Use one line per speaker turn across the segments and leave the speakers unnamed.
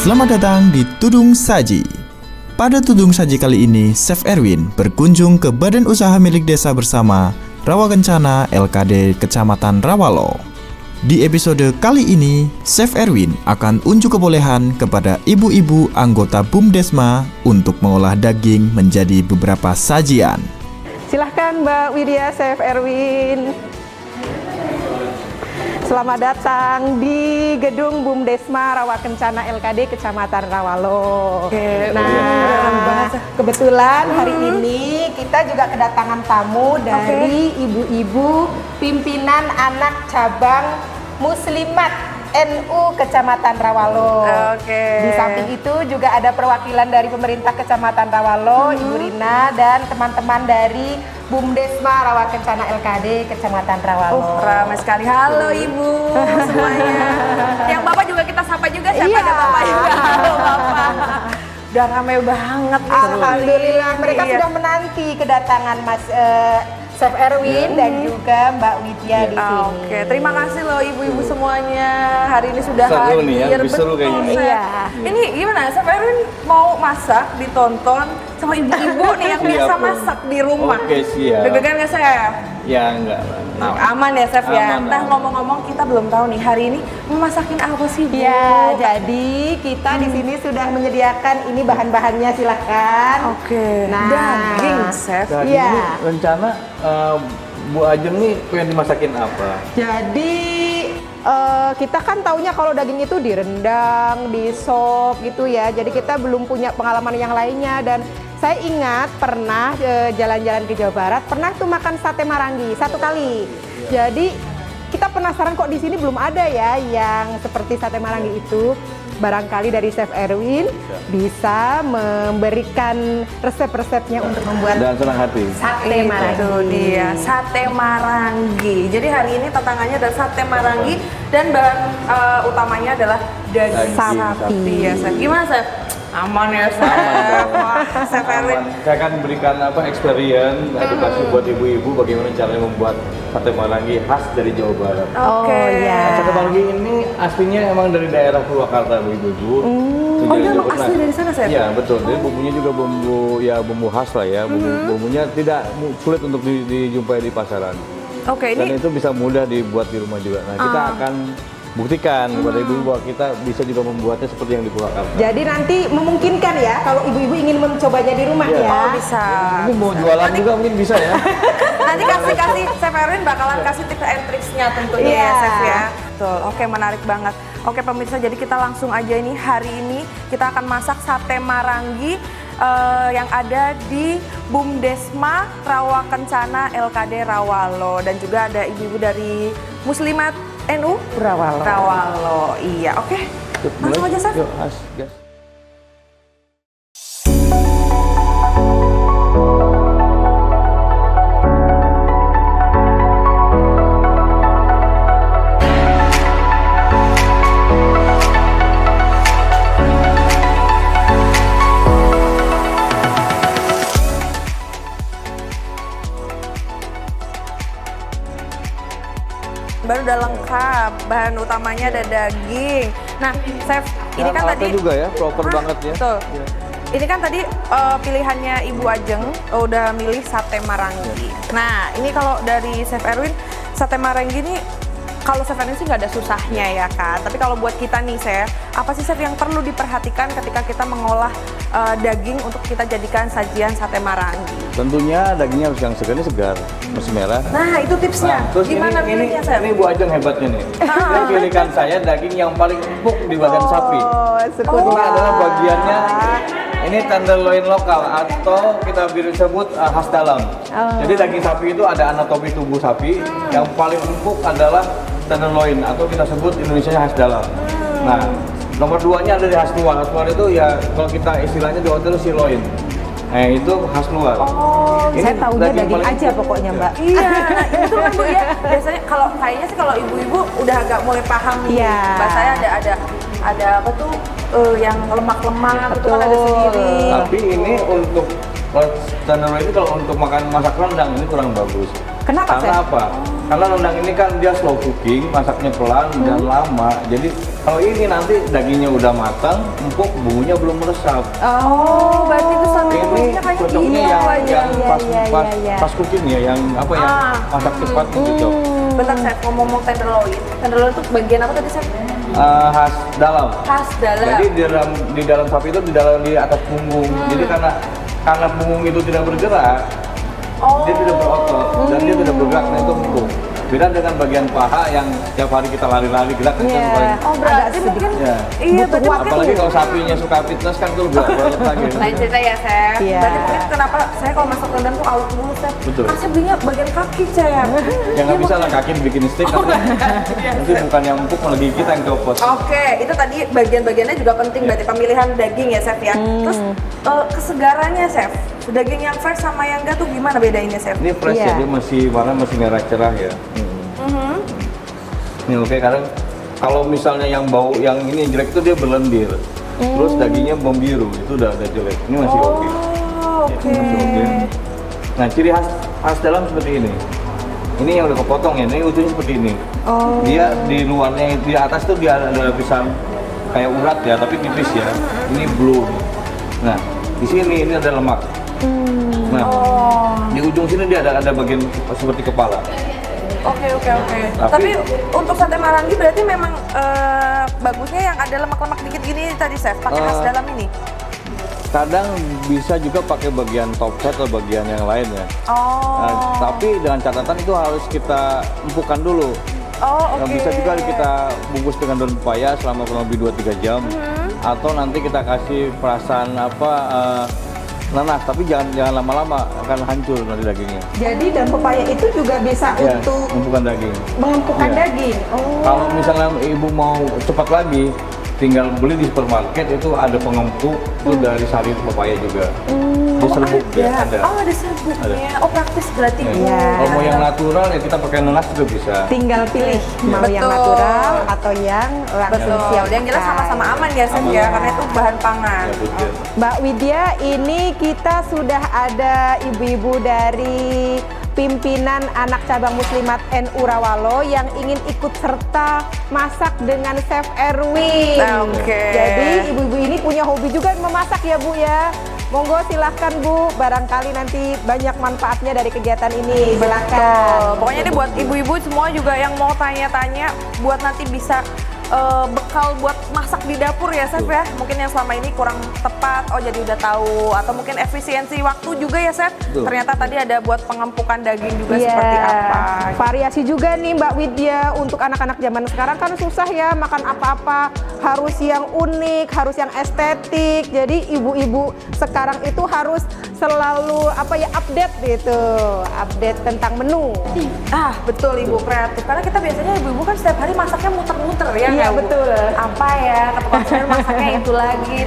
Selamat datang di Tudung Saji. Pada Tudung Saji kali ini, Chef Erwin berkunjung ke Badan Usaha Milik Desa Bersama Rawa Kencana LKD Kecamatan Rawalo. Di episode kali ini, Chef Erwin akan unjuk kebolehan kepada ibu-ibu anggota BUMDesma untuk mengolah daging menjadi beberapa sajian.
Silahkan Mbak Widya, Chef Erwin. Selamat datang di gedung BUMDesma Rawa Kencana LKD Kecamatan Rawalo. Kebetulan hari ini kita juga kedatangan tamu dari ibu-ibu pimpinan anak cabang Muslimat NU Kecamatan Rawalo. Di samping itu juga ada perwakilan dari pemerintah Kecamatan Rawalo, Ibu Rina, dan teman-teman dari BUMDesma Rawa Kencana LKD Kecamatan Rawalo.
Ramai sekali. Halo Ibu semuanya. Yang Bapak juga kita sapa juga, siapa ada Bapak juga. Halo Bapak. Udah ramai banget nih.
Alhamdulillah, mereka sudah menanti kedatangan Mas Chef Erwin dan juga Mbak Widya di sini.
Oke, terima kasih loh ibu-ibu semuanya. Hari ini sudah
seru
hadir.
nih ya, lebih seru kayaknya.
Chef.
Iya.
Ini gimana? Chef Erwin mau masak, ditonton sama ibu-ibu nih yang biasa masak di rumah.
Oke, siap.
Deg-degan nggak Chef?
Ya enggak.
Aman ya Chef ya.
Aman,
Nah
aman.
ngomong-ngomong kita belum tahu nih hari ini mau masakin apa sih Bu?
Ya, jadi kita di sini sudah menyediakan ini bahan-bahannya, silahkan.
Oke.
Nah,
Daging Chef.
Jadi
Iya.
ini rencana Bu Ajeng nih pengen dimasakin apa?
Jadi kita kan taunya kalau daging itu direndang, di sop gitu ya. Jadi kita belum punya pengalaman yang lainnya, dan saya ingat pernah jalan-jalan ke Jawa Barat, pernah tuh makan sate marangi satu kali. Jadi kita penasaran kok di sini belum ada ya yang seperti sate marangi itu. Barangkali dari Chef Erwin bisa memberikan resep-resepnya untuk membuat
Dan senang hati.
sate marangi.
Itu dia, sate marangi. Jadi hari ini tantangannya adalah sate marangi dan bahan utamanya adalah daging sapi ya Chef. Gimana Chef? Aman ya Chef. Wah, Chef Erwin.
Saya akan berikan experience, edukasi buat ibu-ibu bagaimana caranya membuat sate marangi khas dari Jawa Barat.
Oke.
Oh, ya.
Sate marangi ini aslinya emang dari daerah Purwakarta Bu ibu-ibu.
Oh, dia emang asli dari sana Chef?
Iya betul. Jadi bumbunya juga bumbu khas lah ya. Bumbunya tidak sulit untuk dijumpai di pasaran.
Oke,
Dan
ini
itu bisa mudah dibuat di rumah juga. Nah, kita akan buktikan kepada ibu-ibu bahwa kita bisa juga membuatnya seperti yang di Purwakarta.
Jadi nanti memungkinkan ya kalau ibu-ibu ingin mencobanya di rumah
Iya.
ya.
oh bisa.
Ini mau jualan juga mungkin bisa ya.
Nanti kasih Chef Erwin bakalan kasih tips and tricksnya tentunya
Iya.
ya Chef ya. Betul. Oke, menarik banget. Oke pemirsa, jadi kita langsung aja ini hari ini kita akan masak sate marangi yang ada di BUMDesma Rawa Kencana LKD Rawalo, dan juga ada ibu-ibu dari Muslimat NU
Rawalo.
Rawalo. Iya, oke.
Yuk,
Langsung
mulai.
aja Chef.
Yuk, gas.
Baru udah lengkap, bahan utamanya ada daging. Nah, Chef, ini kan
alatnya
tadi
juga ya, proper banget ya.
Betul.
Iya.
Ini kan tadi pilihannya Ibu Ajeng udah milih sate marangi. Nah, ini kalau dari Chef Erwin, sate marangi ini kalau Chef Erwin sih nggak ada susahnya ya kan. Tapi kalau buat kita nih Chef, apa sih Chef yang perlu diperhatikan ketika kita mengolah daging untuk kita jadikan sajian sate marangi?
Tentunya dagingnya harus yang segar, masih merah.
Nah, itu tipsnya.
Terus
Gimana
ini
pilihnya Chef?
Bu Ajeng hebatnya nih. Dia pilihkan saya daging yang paling empuk di badan sapi. Ini adalah bagiannya, ini tenderloin lokal atau kita sebut khas dalam. Jadi daging sapi itu ada anatomi tubuh sapi, yang paling empuk adalah tenderloin atau kita sebut Indonesia khas dalam. Nah, nomor 2-nya ada di khas luar. Khas luar itu ya kalau kita istilahnya di hotel sirloin. Nah, itu khas luar.
Saya tahunya daging
paling
aja
empuk.
pokoknya Mbak.
Iya, itu kan Bu ya. Biasanya kalau kayaknya sih kalau ibu-ibu udah agak mulai paham nih.
Iya.
Bahasanya ada apa tuh yang lemak-lemak itu kan ada
Betul.
sendiri.
Tapi ini untuk tenderloin itu kalau untuk makan masak rendang ini kurang bagus.
Kenapa,
Karena
Chef?
apa? Karena rendang ini kan dia slow cooking, masaknya pelan dan lama. Jadi kalau ini nanti dagingnya udah matang, empuk, bumbunya belum meresap.
Oh, berarti itu sampai
Ini
bumbunya kayak
cocoknya
gitu
yang
aja.
pas cooking ya, yang apa ya, masak cepat itu cocok.
Bentar, Chef, ngomong tenderloin. Tenderloin itu bagian apa tadi, Chef?
Khas dalam.
Khas dalam.
Jadi di dalam sapi itu di atas punggung. Jadi karena punggung itu tidak bergerak, dia tidak berotot dan dia tidak bergerak, nah itu empuk. Beda dengan bagian paha yang tiap hari kita lari-lari gerak kan paling.
Oh, berarti mungkin
Ya.
iya, berarti mungkin
Apalagi kalau sapinya suka fitness kan tuh berat lagi.
lain cerita ya, Chef.
Iya.
Berarti mungkin kenapa saya kalau masak rendang tuh awet dulu, Chef.
Betul.
Karena saya belinya bagian kaki, Chef.
Ya nggak bisa lah kaki bikin steak nanti bukan yang empuk malah gigi kita yang copot.
Oke, itu tadi bagian-bagiannya juga penting, berarti pemilihan daging ya, Chef ya. Terus kesegarannya, Chef. Daging yang fresh sama yang enggak tuh gimana bedainnya, Chef?
Ini fresh
Iya.
ya, dia masih warna masih merah cerah ya. Ini oke, karena kalau misalnya yang bau yang ini jelek itu dia berlendir. Terus dagingnya membiru, itu udah jelek. Ini masih oke.
Oh, oke.
Ya, masih oke. Nah, ciri khas dalam seperti ini. Ini yang udah kepotong ya, ini ujungnya seperti ini. Dia di luarnya, di atas tuh dia ada lapisan kayak urat ya, tapi tipis ya. Ini blue. Nah, di sini ini ada lemak. Nah, di ujung sini dia ada bagian seperti kepala.
Oke. Tapi untuk sate marangi berarti memang bagusnya yang ada lemak-lemak dikit gini tadi, Chef, pakai khas dalam ini.
Kadang bisa juga pakai bagian top set atau bagian yang lain ya.
Oh.
Nah, tapi dengan catatan itu harus kita empukkan dulu.
Oh,
Nah,
oke.
bisa juga kita bungkus dengan daun pepaya selama kurang lebih 2-3 jam. Atau nanti kita kasih perasaan nanas, tapi jangan lama-lama, akan hancur nanti dagingnya.
Jadi daun pepaya itu juga bisa
Ya,
untuk
empukkan daging.
mengempukkan
Iya.
daging. Oh.
Kalau misalnya ibu mau cepat lagi, tinggal beli di supermarket itu ada pengempuk itu dari sari pepaya juga. Di serbuk ya ada.
Oh, ada serbuknya. Oh, praktis berarti.
Ya.
Bu.
Kalau mau yang natural ya kita pakai nanas juga bisa.
Tinggal pilih mau yang
Betul.
natural atau yang langsung
Betul.
siap
Yang jelas
pakai.
sama-sama aman ya, Chef
Aman.
ya, karena itu bahan pangan.
Ya, betul.
Mbak Widya, ini kita sudah ada ibu-ibu dari pimpinan anak cabang Muslimat NU Rawalo yang ingin ikut serta masak dengan Chef Erwin.
Oke.
Jadi ibu-ibu ini punya hobi juga memasak ya Bu ya. Monggo silahkan Bu, barangkali nanti banyak manfaatnya dari kegiatan ini. Silakan.
Betul. Pokoknya ini buat ibu-ibu semua juga yang mau tanya-tanya buat nanti bisa bekal buat masak di dapur ya, Chef ya. Mungkin yang selama ini kurang tepat, oh jadi udah tahu, atau mungkin efisiensi waktu juga ya, Chef.
Betul.
Ternyata tadi ada buat pengempukan daging juga
Iya.
seperti apa.
Variasi juga nih Mbak Widya, untuk anak-anak zaman sekarang kan susah ya makan apa-apa, harus yang unik, harus yang estetik. Jadi ibu-ibu sekarang itu harus selalu update gitu, update tentang menu.
Ah, betul Ibu, kreatif. Karena kita biasanya ibu-ibu kan setiap hari masaknya muter-muter ya.
Iya,
nggak, Bu?
betul.
Apa ya, ke tukang sayur masaknya itu lagi.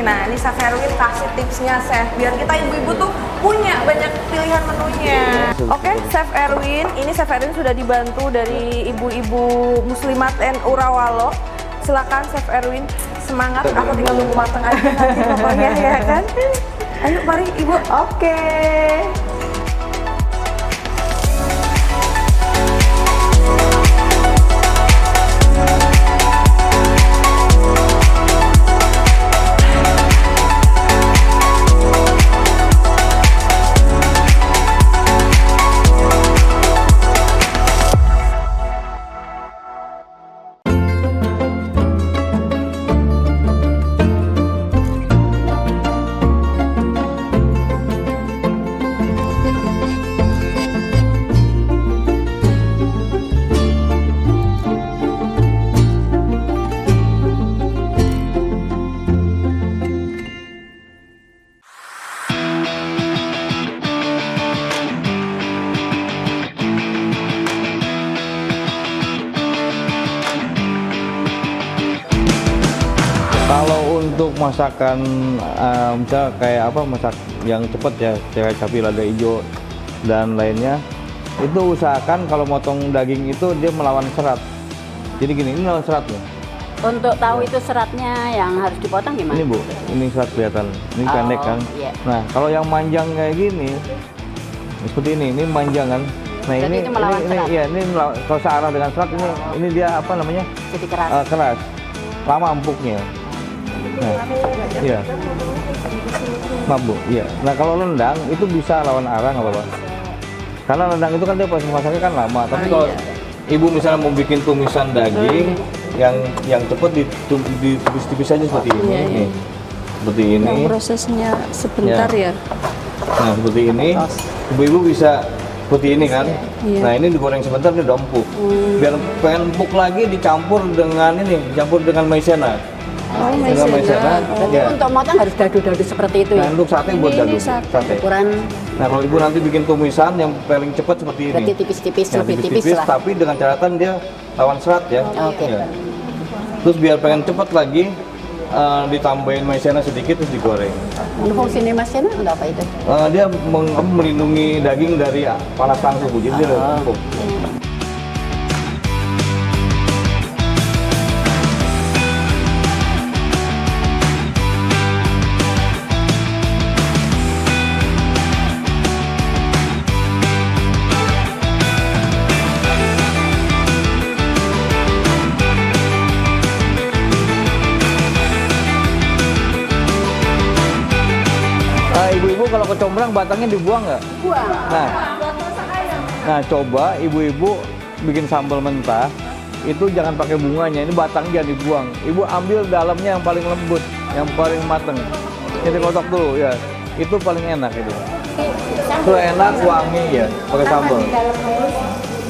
Nah, ini Chef Erwin kasih tipsnya, Chef. Biar kita ibu-ibu tuh punya banyak pilihan menunya. Oke, Chef Erwin. Ini Chef Erwin sudah dibantu dari ibu-ibu Muslimat NU Rawalo. Silakan Chef Erwin, semangat. Aku tinggal nunggu matang aja nanti pokoknya ya kan. Ayo, mari Ibu.
Oke.
Kalau untuk masakan misal kayak apa masak yang cepat ya kayak cabai lada hijau dan lainnya, itu usahakan kalau motong daging itu dia melawan serat. Jadi gini, ini melawan serat nih.
Untuk tahu itu seratnya yang harus dipotong gimana?
Ini Bu, ini serat kelihatan. Ini pendek kan.
iya.
Nah, kalau yang manjang kayak gini seperti ini manjang kan. Nah
Jadi itu melawan serat.
iya, kalau searah dengan serat ini dia apa namanya?
Jadi keras.
Keras. Lama empuknya. Nah, iya. Maaf Bu, iya. Nah kalau rendang itu bisa lawan arah nggak apa-apa? Karena rendang itu kan dia proses masaknya kan lama. Tapi kalau Ibu misalnya mau bikin tumisan daging yang cepat ditipis-tipis aja seperti ini. Nih. Seperti ini.
Yang prosesnya sebentar ya.
Nah seperti ini, ibu-ibu bisa seperti ini kan. Nah ini digoreng sebentar dia udah empuk. Biar pengen empuk lagi dicampur dengan maizena. Dengan maizena.
Berarti untuk motong harus dadu-dadu seperti itu
Nah
ya.
untuk sate buat dadu. Sate.
Ukuran
Nah kalau ibu nanti bikin tumisan yang paling cepat seperti ini.
berarti tipis-tipis,
Ya,
lebih tipis lah.
tapi dengan catatan dia lawan serat ya.
Oke.
Ya. Terus biar pengen cepat lagi ditambahin maizena sedikit terus digoreng.
Ini fungsinya Mas Yana untuk apa itu?
Dia melindungi daging dari panas langsung Bu, jadi dia udah empuk. Ibu-ibu kalau kecombrang batangnya dibuang nggak?
Buang.
Nah coba ibu-ibu bikin sambal mentah itu jangan pakai bunganya, ini batangnya jangan dibuang. Ibu ambil dalamnya yang paling lembut, yang paling mateng. Ini kotak dulu ya, itu paling enak itu. Itu enak, wangi ya, pakai sambal.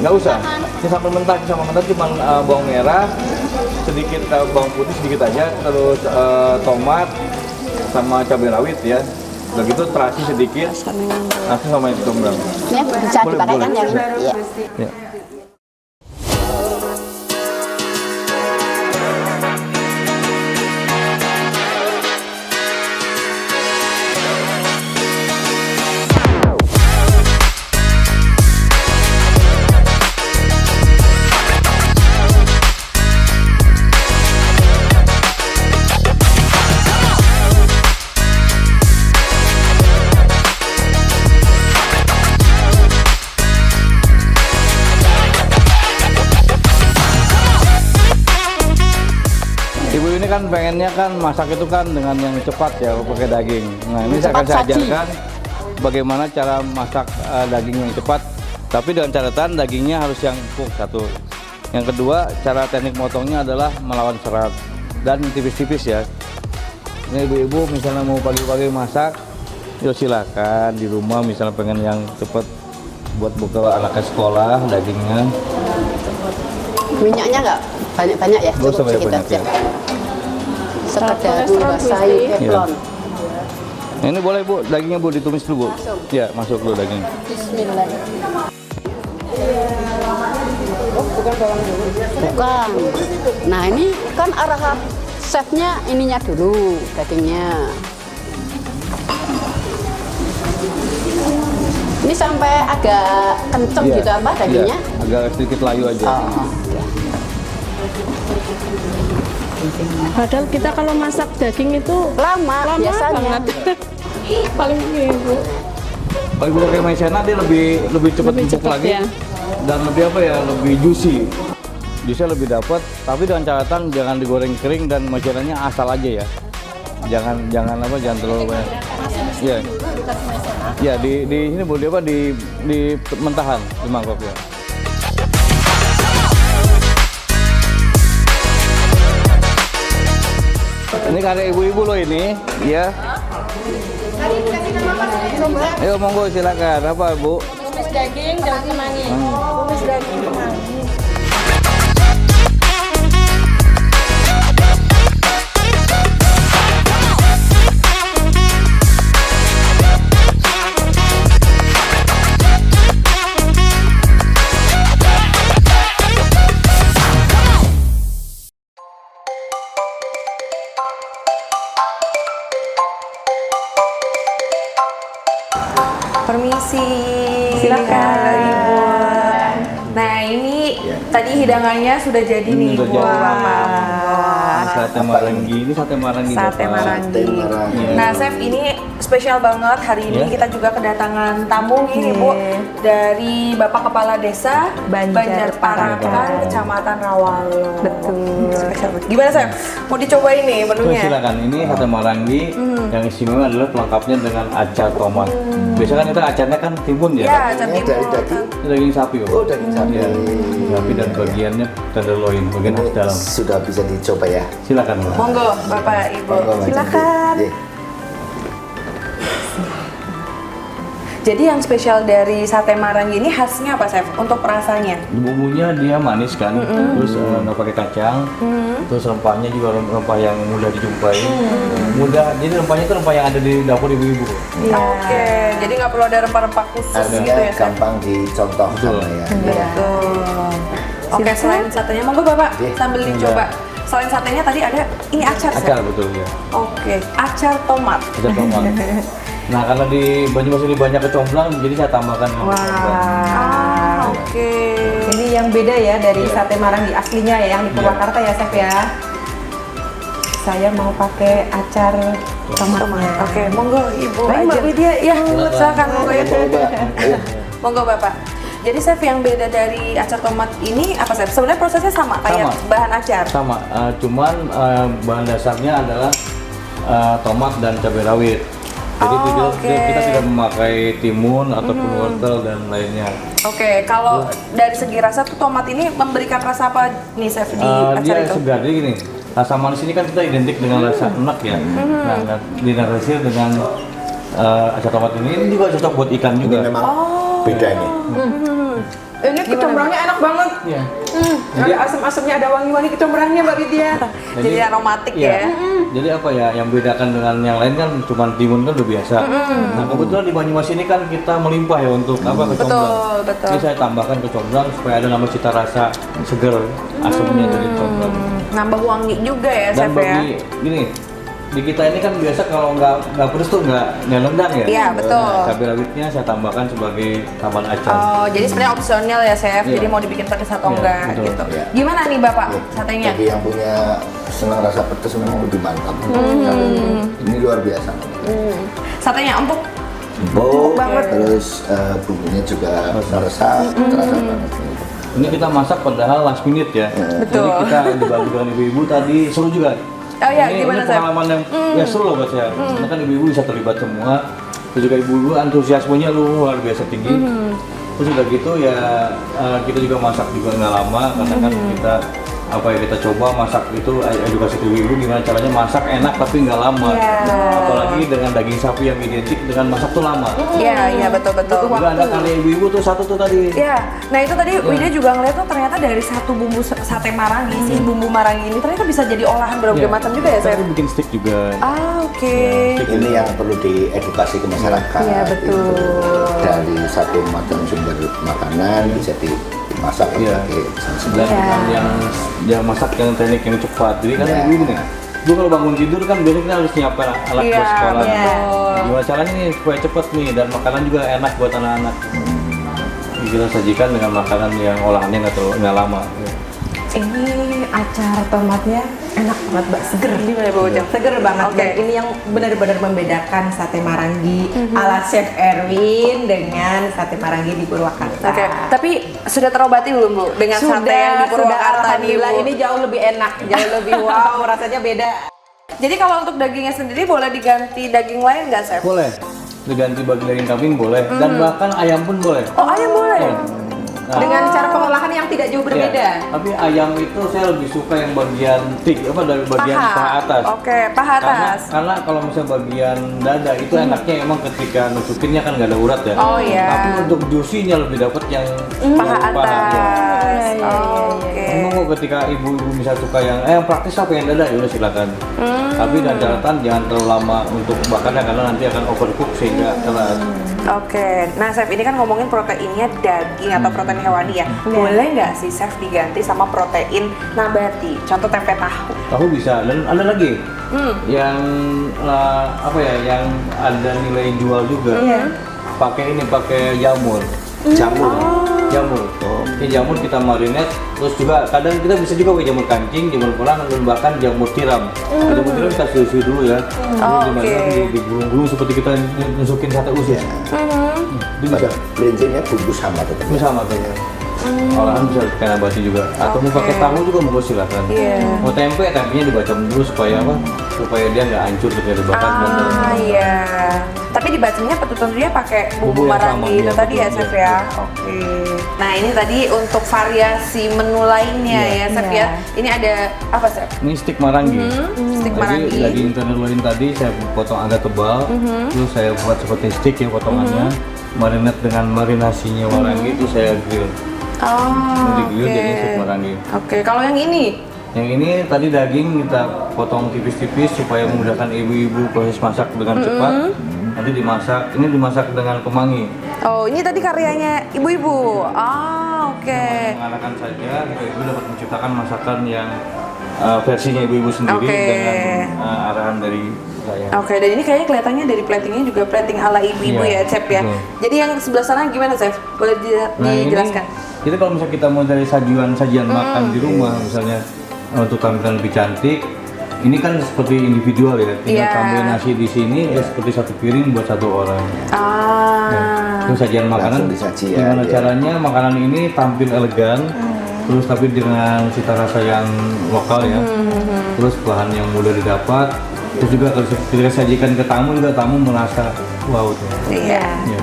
Nggak usah, ini sambal mentah cuma bawang merah, sedikit bawang putih sedikit aja, terus tomat sama cabai rawit ya. Udah gitu terasi sedikit, langsung sama yang kecombrang.
Ini bisa
Boleh,
dipakai kan
boleh.
yang ini? Iya.
Ya. Ibu ini kan pengennya kan masak itu kan dengan yang cepat ya, pakai daging. Nah ini saya akan
Cepat saji.
ajarkan bagaimana cara masak daging yang cepat. Tapi dengan catatan dagingnya harus yang empuk satu. Yang kedua, cara teknik motongnya adalah melawan serat dan tipis-tipis ya. Ini ibu-ibu misalnya mau pagi-pagi masak, ya silakan di rumah misalnya pengen yang cepat buat buka anaknya sekolah dagingnya.
Minyaknya nggak banyak-banyak ya?
Nggak usah
Cukup sedikit
banyak-banyak,
aja.
ya.
Sekedar basahi teflon.
Nah, ini boleh Bu, dagingnya Bu ditumis dulu Bu. Ya, masuk dulu daging.
Bismillah. Bukan. Nah ini kan arah chefnya ininya dulu dagingnya. Ini sampai agak kenceng
Iya,
gitu apa dagingnya?
iya, agak sedikit layu aja.
Oh, oke.
Padahal kita kalau masak daging itu
Lama biasanya.
banget. Paling ibu.
Kalau ibu pakai maizena dia lebih cepat
Lebih
empuk
cepat,
lagi
ya.
dan lebih apa ya, lebih juicy. Juicy lebih dapat, tapi dengan catatan jangan digoreng kering dan maizenanya asal aja ya. Jangan terlalu banyak. Iya. Ya di sini Bu di apa di mentahan di mangkok ya. Ini karya ibu-ibu loh ini, ya. Ayo monggo silakan. Apa Bu?
Tumis daging, daun kemangi. Tumis daging kemangi.
Permisi.
Silakan.
Halo, Ibu. Nah, ini tadi hidangannya sudah jadi nih,
Udah
Ibu.
jadi.
Wah.
Sate sate marangi. Ini sate marangi.
Sate
Bapak.
marangi.
Sate marangi.
Nah, Chef, ini spesial banget hari ini.
Iya.
Kita juga kedatangan tamu nih, Bu, dari Bapak Kepala Desa
Banjar
Parakan,
Parakan.
Kecamatan Rawalo.
Betul.
Spesial banget. Gimana, Chef? Mau dicobain nih
Tuh,
menunya?
silakan. Ini sate marangi yang istimewa adalah pelengkapnya dengan acar tomat. Biasanya kan kita acarnya kan timun ya.
Ya, acar
Ini dari
timun.
daging.
Ini daging sapi kok.
Oh, daging sapi.
Ya, sapi dan bagiannya tenderloin, bagian khas
Ini
dalam.
sudah bisa dicoba ya.
Silakan, Mbak.
Monggo, Bapak, Ibu.
Monggo, Mbak
Silakan.
Cantik.
Jadi yang spesial dari sate marangi ini khasnya apa, Chef? Untuk rasanya?
Bumbunya dia manis kan, terus nggak pakai kacang, terus rempahnya juga rempah yang mudah dijumpai, jadi rempahnya itu rempah yang ada di dapur ibu-ibu.
Oke, jadi nggak perlu ada rempah-rempah khusus gitu
Harganya
ya, Chef?
gampang dicontoh
Betul.
sama ya.
Betul. Oke, selain satenya, monggo Bapak
Oke.
sambil dicoba. Selain satenya tadi ada ini acar, Chef?
Acar betul ya,
Oke, acar tomat.
acar tomat. Nah karena di Banyumas ini banyak kecomblang, jadi saya tambahkan kecomblang.
Oke.
Ini yang beda ya dari sate marangi aslinya ya, yang di Purwakarta ya, Chef ya. Saya mau pakai acar tomatnya.
Oke, monggo Ibu
Baik, Mbak
aja.
Widya,
Ya, silakan monggo ya.
Coba. Ayo.
Monggo Bapak. Jadi Chef, yang beda dari acar tomat ini apa, Chef? Sebenarnya prosesnya sama kayak
Sama.
bahan acar.
Sama, cuman bahan dasarnya adalah tomat dan cabai rawit. Jadi kita tidak memakai timun ataupun wortel dan lainnya.
Oke, kalau dari segi rasa tuh tomat ini memberikan rasa apa nih, Chef, di acar
Dia
itu?
segar, jadi gini, rasa manis ini kan kita identik dengan rasa enak ya. Nah, dinarasir dengan acar tomat ini juga cocok buat ikan
Ini
juga.
memang beda ini.
Ini kecombrangnya enak banget.
Iya.
Ada asam-asamnya, ada wangi-wangi kecombrangnya, Mbak Widya.
Jadi aromatik
iya.
ya.
Jadi apa ya, yang bedakan dengan yang lain kan cuma timun kan udah biasa. Nah kebetulan di Banyumas ini kan kita melimpah ya untuk apa kecombrang.
Betul, betul.
Jadi saya tambahkan kecombrang supaya ada nama cita rasa seger asamnya dari kecombrang.
Nambah wangi juga ya,
Dan
Chef ya.
bagi gini, di kita ini kan biasa kalau nggak pedes tuh nggak nendang ya.
Iya, betul.
Nah, cabai rawitnya saya tambahkan sebagai tambahan acar.
Oh, jadi sebenarnya opsional ya, Chef.
Iya.
Jadi mau dibikin pedes atau
Iya,
enggak
betul.
gitu.
Iya.
Gimana nih Bapak
Ya,
satenya?
Bagi yang punya senang rasa pedas memang lebih mantap. Ini luar biasa.
Satenya empuk.
Empuk banget. Terus bumbunya juga terasa banget.
Ini kita masak padahal last minute ya.
Betul.
Jadi kita dibantu dengan ibu-ibu tadi seru juga.
Oh iya,
ini
gimana, Chef?
pengalaman yang ya seru loh buat saya. Karena kan ibu-ibu bisa terlibat semua. Terus juga ibu-ibu antusiasmenya luar biasa tinggi. Terus udah gitu ya kita juga masak juga nggak lama karena kan kita kita coba masak itu edukasi ke ibu gimana caranya masak enak tapi nggak lama. Apalagi dengan daging sapi yang identik dengan masak tuh lama.
Iya, betul.
Juga ada kali ibu-ibu tuh satu tuh tadi.
Iya, nah itu tadi Widya juga ngeliat tuh ternyata dari satu bumbu sate marangi, si bumbu marangi ini ternyata bisa jadi olahan berbagai macam juga ya, Chef?
Kita bikin steak juga.
Oke.
Ini yang perlu diedukasi ke masyarakat.
Iya, betul.
Dari satu macam sumber makanan bisa dimasak
Iya.
pakai
Dan yang masak dengan teknik yang cepat. Jadi kan ibu nih, ibu kalau bangun tidur kan biasanya kita harus nyiapkan alat
Iya,
buat sekolah.
betul.
Gimana caranya nih supaya cepat nih dan makanan juga enak buat anak-anak. Kita sajikan dengan makanan yang olahannya nggak lama.
Ini acar tomatnya enak banget, Mbak. Seger.
Gimana Bu Ujang?
Seger banget.
Oke.
Dan ini yang benar-benar membedakan sate marangi ala Chef Erwin dengan sate marangi di Purwakarta.
Oke, tapi sudah terobati belum Bu dengan sate yang di Purwakarta nih,
alhamdulillah
Bu?
ini jauh lebih enak, jauh lebih wow, rasanya beda.
Jadi kalau untuk dagingnya sendiri boleh diganti daging lain nggak, Chef?
Boleh diganti bagi daging kambing boleh dan bahkan ayam pun boleh.
Oh, ayam boleh?
Iya. Nah,
Dengan cara pengolahan yang tidak jauh berbeda.
iya. Tapi ayam itu saya lebih suka yang bagian dari bagian paha atas.
Oke, paha atas.
Karena kalau misalnya bagian dada itu enaknya emang ketika nusukinnya kan nggak ada urat ya.
Oh, iya.
Tapi untuk juicy-nya lebih dapat yang
Paha atas.
Iya.
Oke.
Emang kok ketika ibu-ibu bisa suka yang praktis apa yang dada ya udah silakan. Tapi dengan catatan jangan terlalu lama untuk bakarnya karena nanti akan overcook sehingga keras.
Oke, nah Chef ini kan ngomongin proteinnya daging atau protein hewani ya. Boleh nggak sih Chef diganti sama protein nabati? Contoh tempe tahu.
Tahu bisa dan ada lagi yang yang ada nilai jual juga. Pakai jamur.
jamur.
Jamur. Ini jamur kita marinate, terus juga kadang kita bisa juga pakai jamur kancing, jamur perang, dan bahkan jamur tiram. Jamur tiram kita susu dulu ya. Digulung-gulung seperti kita nusukin sate usus. Itu bisa.
Prinsipnya bumbu sama tetap.
Itu sama tuh. Olahan bisa pakai nabati juga. Atau mau pakai tahu juga mau silakan. Mau tempe, tempenya dibacem dulu supaya apa? Supaya dia nggak hancur ketika dibakar.
Iya. Tapi dibacemnya tentunya pakai bumbu
Bumbu yang
marangi
sama,
itu
iya,
tadi ya,
betul,
Chef ya. Oke. Nah ini tadi untuk variasi menu lainnya ya, Chef ya. Ini ada apa, Chef?
Ini stik marangi.
Stik
Jadi
marangi.
daging tenderloin tadi saya potong agak tebal, terus saya buat seperti stik ya potongannya, marinate dengan marinasinya marangi itu saya grill. Ini di grill jadi stik marangi.
Oke, kalau yang ini?
Yang ini tadi daging kita potong tipis-tipis supaya memudahkan ibu-ibu proses masak dengan cepat. Nanti dimasak, ini dimasak dengan kemangi.
Oh, ini tadi karyanya ibu-ibu. Oke.
Mengarahkan saja, ibu dapat menciptakan masakan yang versinya ibu-ibu sendiri
Oke.
dengan arahan dari saya.
Oke, dan ini kayaknya kelihatannya dari platingnya juga plating ala ibu-ibu
Iya,
ya, Chef ya.
betul.
Jadi yang sebelah sana gimana, Chef? Boleh dijelaskan?
Ini kalau misalnya kita mau dari sajian makan di rumah, misalnya untuk tampilan lebih cantik, ini kan seperti individual ya, tinggal
Iya.
tambahin nasi di sini, dia seperti satu piring buat satu orang. Itu sajian makanan.
Langsung disaji ya,
Gimana
iya.
caranya makanan ini tampil elegan, terus tapi dengan cita rasa yang lokal ya, terus bahan yang mudah didapat, terus juga kalau kita sajikan ke tamu juga tamu merasa wow tuh.
Iya.
Ya.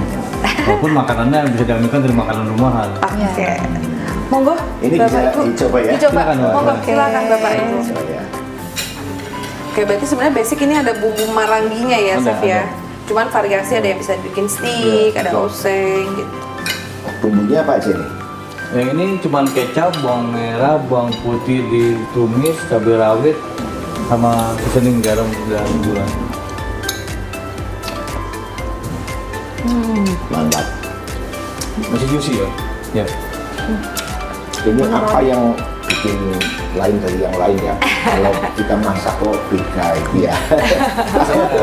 Walaupun makanannya bisa diambilkan dari makanan rumahan.
Oke. Monggo,
Ini
Bapak
bisa
Ibu.
dicoba ya?
Dicoba.
Silakan, Mbak.
Monggo,
Oke.
silakan Bapak Ibu.
So, ya.
Oke, berarti sebenarnya basic ini ada bumbu maranginya ya,
Ada,
Chef ya.
ada.
Cuman variasi ada yang bisa bikin steak, ada
betul.
oseng gitu.
Bumbunya apa aja nih?
Yang ini cuma kecap, bawang merah, bawang putih ditumis, cabai rawit, sama seasoning garam dan gula.
Mantap.
Masih juicy ya? Ya.
Ini apa yang bikin lain dari yang lain ya? Kalau kita masak kok beda ya.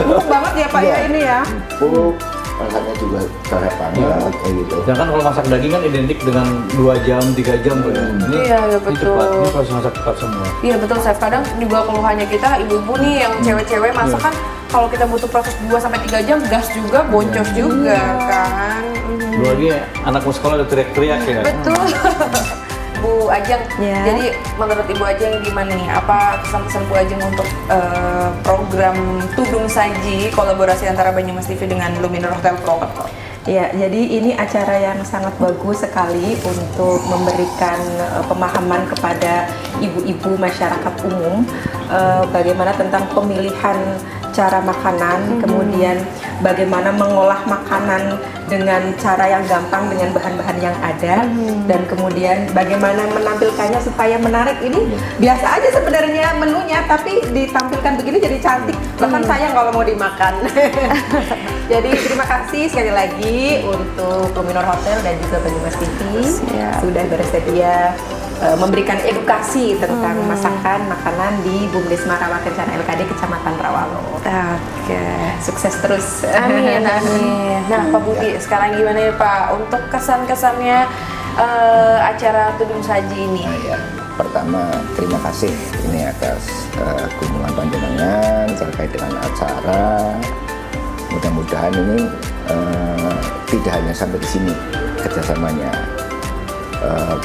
Empuk banget ya Pak ya ini ya.
Empuk, rasanya juga seret banget kayak gitu.
Sedangkan kalau masak daging kan identik dengan 2 jam, 3 jam Pak, ya. Ini,
Iya, iya,
ini
betul.
cepat, ini proses masak cepat semua.
Iya betul, Chef. Kadang juga keluhannya kita ibu-ibu nih yang cewek-cewek masak kan kalau kita butuh proses 2-3 jam gas juga, boncos juga kan.
Dua lagi anak mau sekolah udah teriak-teriak ya.
Betul. Bu Ajeng,
Ya.
jadi menurut Ibu Ajeng gimana nih? Apa kesan-kesan Bu Ajeng untuk program Tudung Saji kolaborasi antara Banyumas TV dengan Luminor Hotel Purwokerto?
Ya, jadi ini acara yang sangat bagus sekali untuk memberikan pemahaman kepada ibu-ibu masyarakat umum bagaimana tentang pemilihan cara makanan, kemudian bagaimana mengolah makanan dengan cara yang gampang dengan bahan-bahan yang ada, dan kemudian bagaimana menampilkannya supaya menarik. Ini biasa aja sebenarnya menunya, tapi ditampilkan begini jadi cantik. Bahkan sayang kalau mau dimakan. Jadi terima kasih sekali lagi untuk Luminor Hotel dan juga Banyumas TV sudah bersedia memberikan edukasi tentang masakan makanan di Bumdesma Rawa Kencana LKD Kecamatan Rawalo.
Oke.
Sukses terus.
Amin, amin. Nah, Pak Budi, sekarang gimana ya Pak untuk kesan-kesannya acara Tudung Saji ini?
Nah, ya. Pertama, terima kasih ini atas kunjungan panjenengan terkait dengan acara. Mudah-mudahan ini tidak hanya sampai di sini kerjasamanya,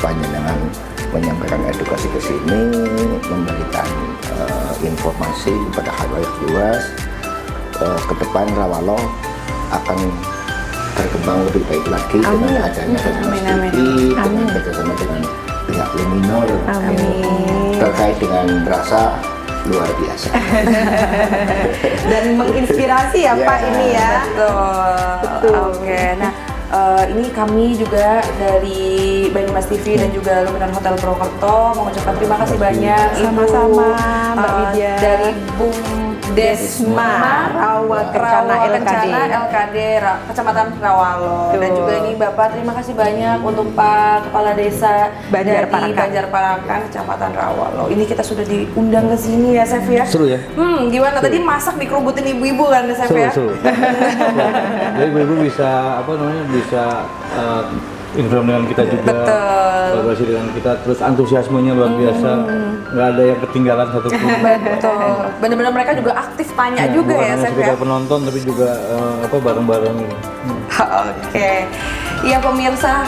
panjenengan menyampaikan edukasi ke sini, memberikan informasi kepada halayak luas. Ke depan Rawalo akan berkembang lebih baik lagi dengan adanya Banyumas TV, dengan kerjasama dengan pihak Luminor terkait dengan rasa luar biasa.
Dan menginspirasi ya
Ya.
Pak ini ya.
Betul. Oke. Nah, ini kami juga dari Banyumas TV dan juga Luminor Hotel Purwokerto mengucapkan terima kasih banyak
Sama-sama, Mbak
eh,
Widya.
dari Bum Desma
Rawa Kencana LKD.
LKD Kecamatan Rawalo. Dan
Betul.
juga ini Bapak terima kasih banyak untuk Pak Kepala Desa
Banjar
dari
Parakan.
Banjarparakan Kecamatan Rawalo. Ini kita sudah diundang ke sini ya, Chef ya.
Seru ya?
Gimana tadi masak dikerubutin ibu-ibu kan, Chef ya?
Seru. Jadi ibu-ibu bisa apa namanya bisa Inform dengan kita juga,
Betul.
kolaborasi dengan kita, terus antusiasmenya luar biasa, nggak ada yang ketinggalan satupun.
Betul. Bener-bener mereka juga aktif tanya juga
Bukan
ya,
hanya
Chef ya.
sekedar penonton tapi juga bareng-bareng ini.
Oke, iya pemirsa,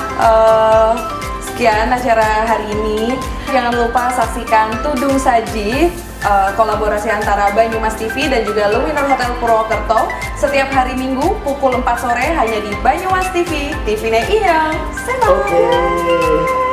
sekian acara hari ini. Jangan lupa saksikan Tudung Saji, kolaborasi antara Banyumas TV dan juga Lewinor Hotel Purwokerto setiap hari Minggu pukul 4 sore hanya di Banyumas TV. TV-nya iya. Bye-bye.
Oke.